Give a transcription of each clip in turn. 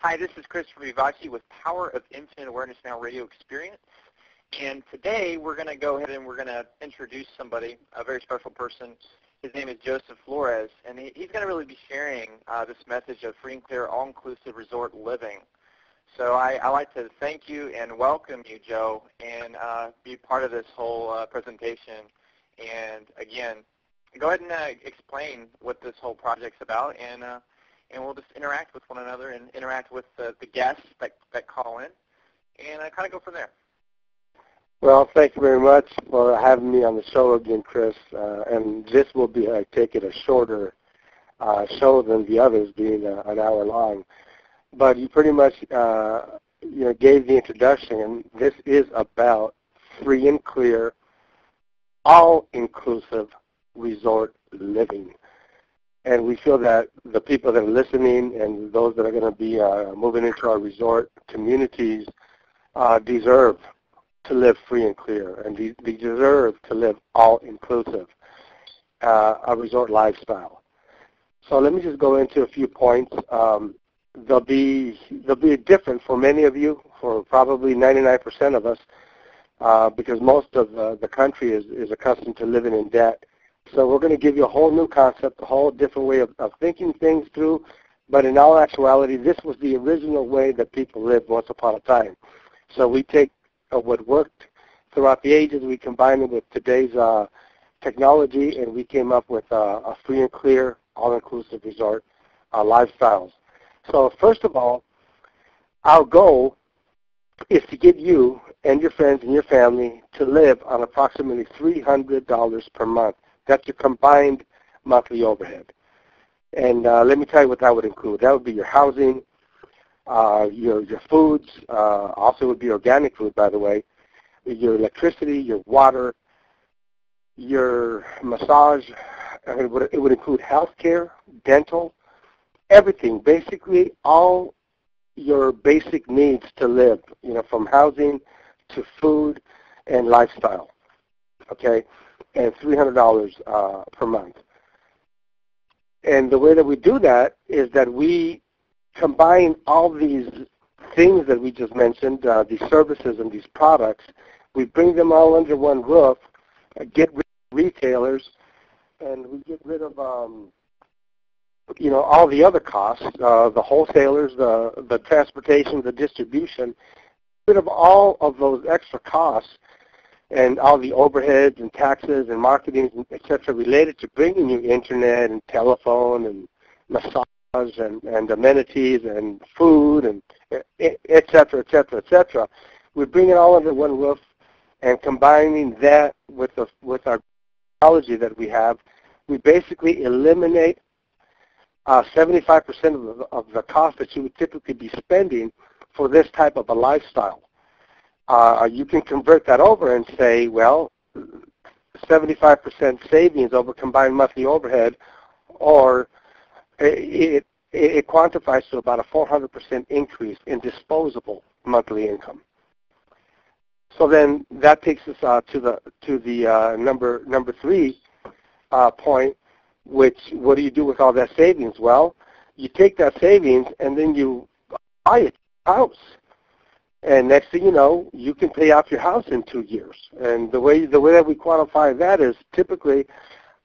Hi, this is Christopher Vivaci with Power of Infinite Awareness Now Radio Experience. And today we're going to go ahead and we're going to introduce somebody, a very special person. His name is Joseph Flores, and he's going to really be sharing this message of free and clear, all-inclusive resort living. So I'd like to thank you and welcome you, Joe, and be part of this whole presentation. And again, go ahead and explain what this whole project's about, and we'll just interact with one another and interact with the guests that call in, and kind of go from there. Well, thank you very much for having me on the show again, Chris. And this will be, I take it, a shorter show than the others, being an hour long. But you pretty much gave the introduction, and this is about free and clear, all-inclusive resort living. And we feel that the people that are listening and those that are going to be moving into our resort communities deserve to live free and clear, and they deserve to live all-inclusive, a resort lifestyle. So let me just go into a few points. They'll be different for many of you, for probably 99% of us, because most of the country is accustomed to living in debt. So we're going to give you a whole new concept, a whole different way of thinking things through, but in all actuality, this was the original way that people lived once upon a time. So we take what worked throughout the ages, we combine it with today's technology, and we came up with a free and clear, all-inclusive resort lifestyles. So first of all, our goal is to get you and your friends and your family to live on approximately $300 per month. That's your combined monthly overhead. And let me tell you what that would include. That would be your housing, your foods, also would be organic food, by the way, your electricity, your water, your massage. It would include health care, dental, everything, basically all your basic needs to live, from housing to food and lifestyle, okay, and $300 per month. And the way that we do that is that we combine all these things that we just mentioned, these services and these products, we bring them all under one roof, get rid of retailers, and we get rid of all the other costs, the wholesalers, the transportation, the distribution, rid of all of those extra costs and all the overheads and taxes and marketing, et cetera, related to bringing you internet and telephone and massage and amenities and food and et cetera, et cetera, et cetera. We bring it all under one roof, and combining that with our technology that we have, we basically eliminate 75% of the cost that you would typically be spending for this type of a lifestyle. You can convert that over and say, well, 75% savings over combined monthly overhead, or it quantifies to about a 400% increase in disposable monthly income. So then that takes us to the number 3 point, which, what do you do with all that savings? Well, you take that savings and then you buy a house. And next thing you know, you can pay off your house in 2 years. And the way that we quantify that is typically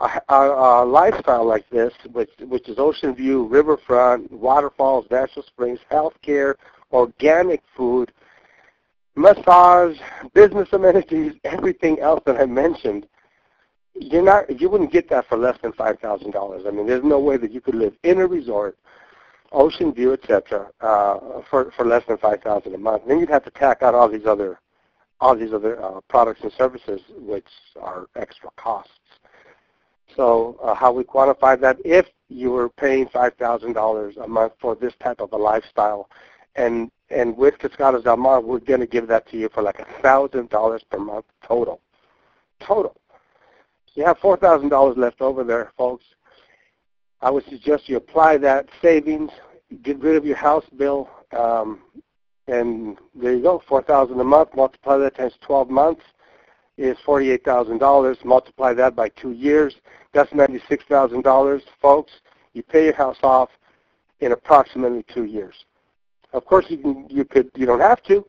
a lifestyle like this, which is ocean view, riverfront, waterfalls, natural springs, healthcare, organic food, massage, business amenities, everything else that I mentioned. You wouldn't get that for less than $5,000. I mean, there's no way that you could live in a resort, ocean view, etc., for less than $5,000 a month. And then you'd have to tack out all these other products and services, which are extra costs. So how we quantify that: if you were paying $5,000 a month for this type of a lifestyle, and with Cascadas Del Mar, we're going to give that to you for like $1,000 per month total. You have $4,000 left over there, folks. I would suggest you apply that savings, get rid of your house bill, and there you go, $4,000 a month. Multiply that times 12 months is $48,000. Multiply that by 2 years. That's $96,000, folks. You pay your house off in approximately 2 years. Of course, you don't have to.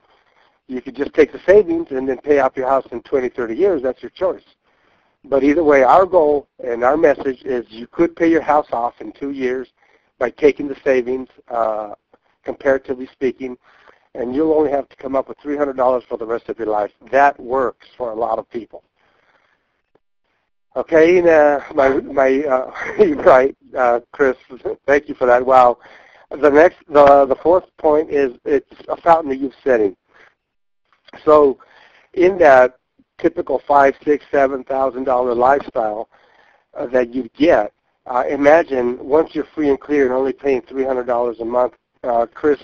You could just take the savings and then pay off your house in 20, 30 years. That's your choice. But either way, our goal and our message is you could pay your house off in 2 years by taking the savings, comparatively speaking, and you'll only have to come up with $300 for the rest of your life. That works for a lot of people. Okay, right, Chris, thank you for that. Wow. The fourth point is it's a fountain of youth setting. So in that typical $5,000, $6,000, $7,000 lifestyle that you get, imagine once you're free and clear and only paying $300 a month, Chris,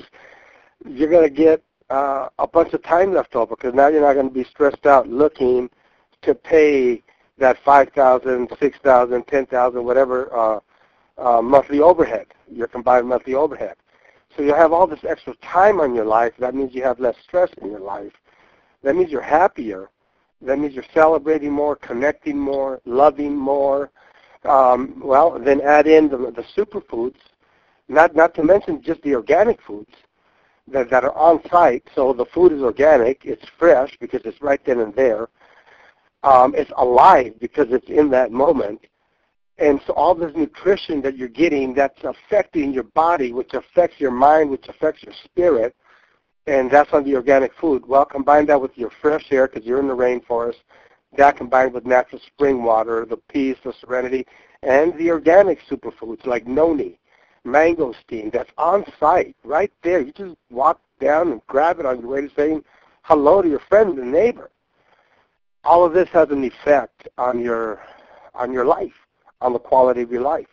you're going to get a bunch of time left over because now you're not going to be stressed out looking to pay that $5,000, $6,000, $10,000, whatever monthly overhead, your combined monthly overhead. So you have all this extra time on your life. That means you have less stress in your life. That means you're happier. That means you're celebrating more, connecting more, loving more. Well, then add in the superfoods, not to mention just the organic foods that are on site. So the food is organic, it's fresh because it's right then and there. It's alive because it's in that moment. And so all this nutrition that you're getting that's affecting your body, which affects your mind, which affects your spirit, and that's on the organic food. Well, combine that with your fresh air because you're in the rainforest. That combined with natural spring water, the peace, the serenity, and the organic superfoods like noni, mangosteen, that's on site right there. You just walk down and grab it on your way to saying hello to your friend and neighbor. All of this has an effect on your life, on the quality of your life.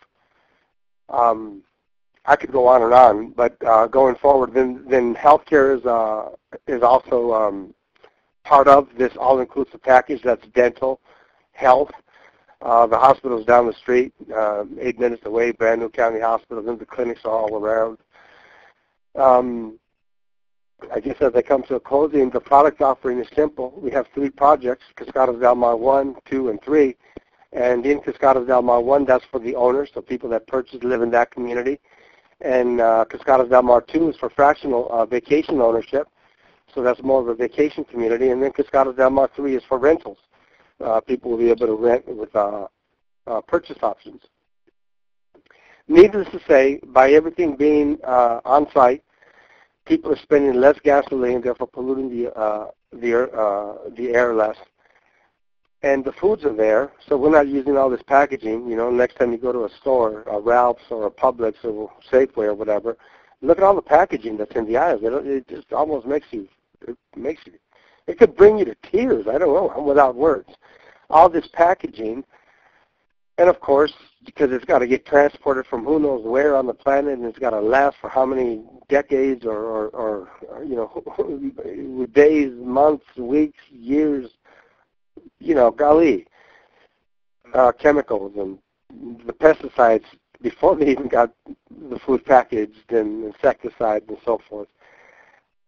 I could go on, but going forward, then healthcare is also part of this all-inclusive package. That's dental, health. The hospital's down the street, 8 minutes away, brand new county hospital, and the clinics are all around. I guess as I come to a closing, the product offering is simple. We have 3 projects, Cascadas Del Mar 1, 2, and 3. And in Cascadas Del Mar 1, that's for the owners, so people that purchase live in that community. And Cascadas Del Mar 2 is for fractional vacation ownership, so that's more of a vacation community. And then Cascadas Del Mar 3 is for rentals. People will be able to rent with purchase options. Needless to say, by everything being on site, people are spending less gasoline, therefore polluting the air less. And the foods are there, so we're not using all this packaging. You know, next time you go to a store, a Ralph's or a Publix or Safeway or whatever, look at all the packaging that's in the aisles. It just almost makes you, it could bring you to tears. I don't know, I'm without words. All this packaging, and of course, because it's got to get transported from who knows where on the planet, and it's got to last for how many decades or you know, days, months, weeks, years. You know, golly, chemicals and the pesticides before they even got the food packaged and insecticides and so forth.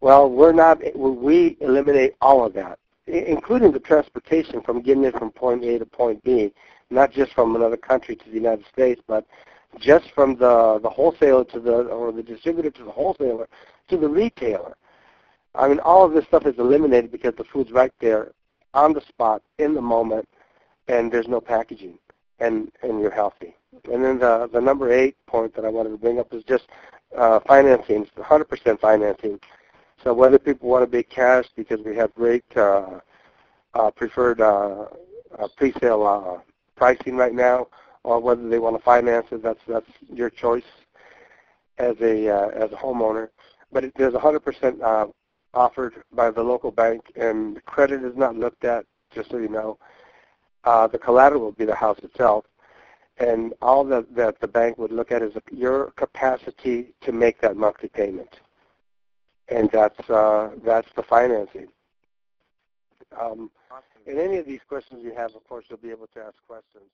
Well, we eliminate all of that, including the transportation from getting it from point A to point B, not just from another country to the United States, but just from the wholesaler or the distributor to the wholesaler to the retailer. I mean, all of this stuff is eliminated because the food's right there on the spot, in the moment, and there's no packaging, and you're healthy. And then the number 8 point that I wanted to bring up is just financing. It's 100% financing. So whether people want to pay cash because we have great preferred pre-sale pricing right now, or whether they want to finance it, that's your choice as a homeowner. But there's 100% offered by the local bank, and credit is not looked at, just so you know. The collateral will be the house itself, and all that the bank would look at is your capacity to make that monthly payment, and that's the financing. In any of these questions you have, of course, you'll be able to ask questions.